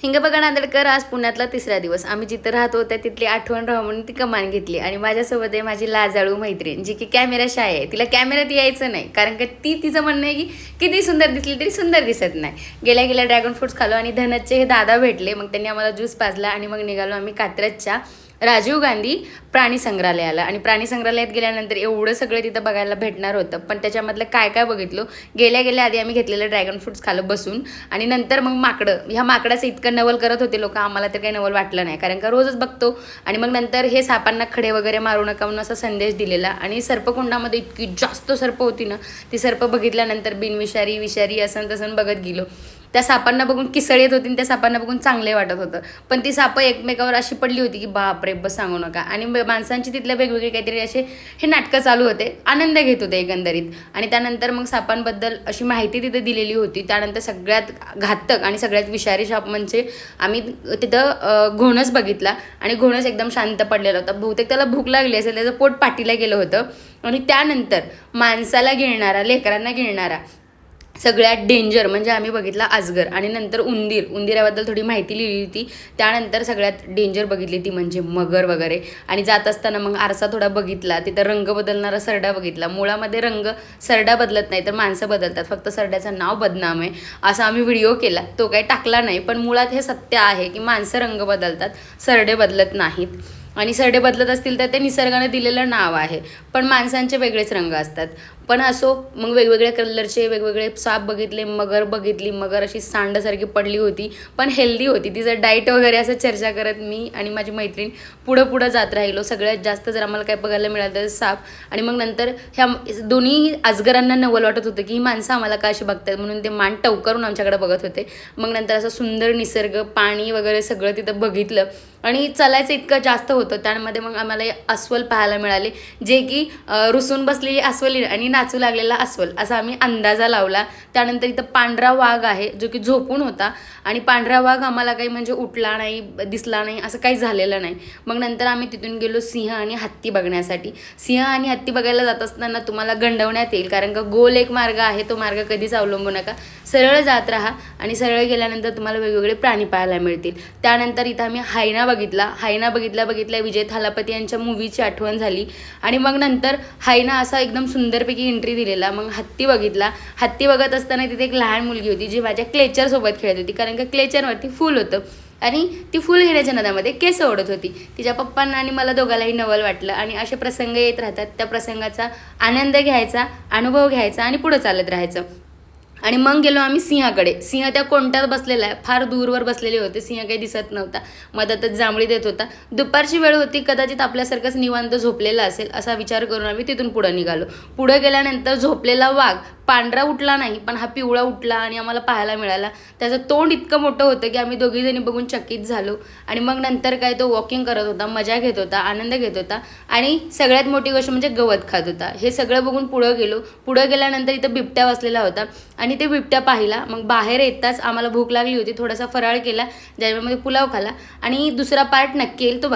हिंगबघा नांदेडकर आज पुण्यातला तिसरा दिवस. आम्ही जिथं राहत होत्या तिथली आठवण राहावं म्हणून ती कमान घेतली आणि माझ्यासोबत आहे माझी लाजाळू मैत्रीण, जी की कॅमेरा शाय आहे. तिला कॅमेऱ्यात यायचं नाही कारण की तिचं म्हणणं आहे की किती सुंदर दिसली तरी सुंदर दिसत नाही. गेल्या गेल्या ड्रॅगन फ्रूट्स खालो आणि धनतचे हे दादा भेटले. मग त्यांनी आम्हाला ज्यूस पाजला आणि मग निघालो आम्ही कात्रजच्या राजीव गांधी प्राणी संग्रहालयाला. आणि प्राणी संग्रहालयात गेल्यानंतर एवढं सगळं तिथं बघायला भेटणार होतं, पण त्याच्यामधलं काय काय बघितलं. गेल्या आधी आम्ही घेतलेलं ड्रॅगन फ्रूट्स खाल्लं बसून आणि नंतर मग माकडं, ह्या माकडाचं इतकं नवल करत होते लोक. आम्हाला तर काही नवल वाटलं नाही कारण का रोजच बघतो. आणि मग नंतर हे सापांना खडे वगैरे मारू नका म्हणून असा संदेश दिलेला. आणि सर्पकुंडामध्ये इतकी जास्त सर्प होती ना, ती सर्प बघितल्यानंतर बिनविषारी विषारी असं तसं बघत गेलो. त्या सापांना बघून किसळ येत होती आणि त्या सापांना बघून चांगले वाटत होतं, पण ती सापं एकमेकावर अशी पडली होती की बापरे बस सांगू नका. आणि माणसांची तिथल्या वेगवेगळे काहीतरी असे हे नाटकं चालू होते, आनंद घेत होते एकंदरीत. आणि त्यानंतर मग सापांबद्दल अशी माहिती तिथे दिलेली होती. त्यानंतर सगळ्यात घातक आणि सगळ्यात विषारी साप म्हणजे आम्ही तिथं घोणस बघितला आणि घोणस एकदम शांत पडलेला होता. बहुतेक त्याला भूक लागली असेल, त्याचं पोट पाठीला गेलं होतं. आणि त्यानंतर माणसाला गिळणारा, लेकरांना गिळणारा सगळ्यात डेंजर म्हणजे आम्ही बघितला अजगर. आणि नंतर उंदीराबद्दल थोडी माहिती लिहिली होती. त्यानंतर सगळ्यात डेंजर बघितली ती म्हणजे मगर वगैरे. आणि जात असताना मग आरसा थोडा बघितला, तिथं रंग बदलणारा सरडा बघितला. मुळामध्ये रंग सरडा बदलत नाही तर माणसं बदलतात, फक्त सरड्याचं नाव बदनाम आहे असा आम्ही व्हिडिओ केला. तो काही टाकला नाही, पण मुळात हे सत्य आहे की माणसं रंग बदलतात, सरडे बदलत नाहीत. आणि सरडे बदलत असतील तर ते निसर्गाने दिलेलं नाव आहे, पण माणसांचे वेगळेच रंग असतात. पण असो, मग वेगवेगळ्या कलरचे वेगवेगळे साप बघितले. मगर बघितली. मगर अशी सांडसारखी पडली होती पण हेल्दी होती. तिचं डाईट वगैरे असं चर्चा करत मी आणि माझी मैत्रीण पुढं जात राहिलो. सगळ्यात जास्त जर आम्हाला काय बघायला मिळालं तर साप. आणि मग नंतर ह्या दोन्ही अजगरांना नवल वाटत होतं की ही माणसं आम्हाला का अशी बघतात म्हणून ते मान टवकारून आमच्याकडे बघत होते. मग नंतर असं सुंदर निसर्ग, पाणी वगैरे सगळं तिथं बघितलं. आणि चालायचं इतकं जास्त होतं. त्यामध्ये मग आम्हाला अस्वल पाहायला मिळाले, जे की रुसून बसलेली अस्वल आणि नाचू लागलेला अस्वल असा आम्ही अंदाजा लावला. त्यानंतर इथं पांढरा वाघ आहे जो की झोपून होता. आणि पांढरा वाघ आम्हाला काही म्हणजे उठला नाही, दिसला नाही, असं काही झालेलं नाही. मग नंतर आम्ही तिथून गेलो सिंह आणि हत्ती बघण्यासाठी. सिंह आणि हत्ती बघायला जात असताना तुम्हाला गंडवण्यात येईल कारण का गोल एक मार्ग आहे, तो मार्ग कधीच अवलंबू नका. सरळ जात राहा आणि सरळ गेल्यानंतर तुम्हाला वेगवेगळे प्राणी पाहायला मिळतील. त्यानंतर इथं आम्ही हायना बघितला विजय थालापती यांच्या मूवीची आठवण झाली. आणि मग नंतर हायना असा एकदम सुंदरपैकी एंट्री दिलेला. मग हत्ती बघितला. हत्ती बघत असताना तिथे एक लहान मुलगी होती जी माझ्या क्लेचरसोबत खेळत होती कारण का क्लेचरवरती फूल होतं आणि ती फूल घेण्याच्या नदामध्ये केस ओढत होती. तिच्या पप्पांना आणि मला दोघालाही नवल वाटलं. आणि असे प्रसंग येत राहतात, त्या प्रसंगाचा आनंद घ्यायचा, अनुभव घ्यायचा आणि पुढं चालत राहायचं. आणि मग गेलो आम्ही सिंहाकडे. सिंह त्या कोणत्यात बसलेला आहे, फार दूरवर बसलेले होते. सिंह काही दिसत नव्हता, मधातच जांभळी देत होता. दुपारची वेळ होती, कदाचित आपल्यासारखंच निवांत झोपलेला असेल असा विचार करून आम्ही तिथून पुढं निघालो. पुढं गेल्यानंतर झोपलेला वाघ पांढरा उठला नाही पण हा पिवळा उठला आणि आम्हाला पाहायला मिळाला. त्याचं तोंड इतकं मोठं होतं की आम्ही दोघीजणी बघून चकित झालो. आणि मग नंतर काय, तो वॉकिंग करत होता, मजा घेत होता, आनंद घेत होता आणि सगळ्यात मोठी गोष्ट म्हणजे गवत खात होता. हे सगळं बघून पुढं गेलो. पुढं गेल्यानंतर इथं बिबट्या बसलेला होता आणि ते बिबट्या पाहिला. मग बाहेर येताच आम्हाला भूक लागली होती, थोडासा फराळ केला, ज्यामध्ये पुलाव खाला. आणि दुसरा पार्ट नक्की येईल तो बघा.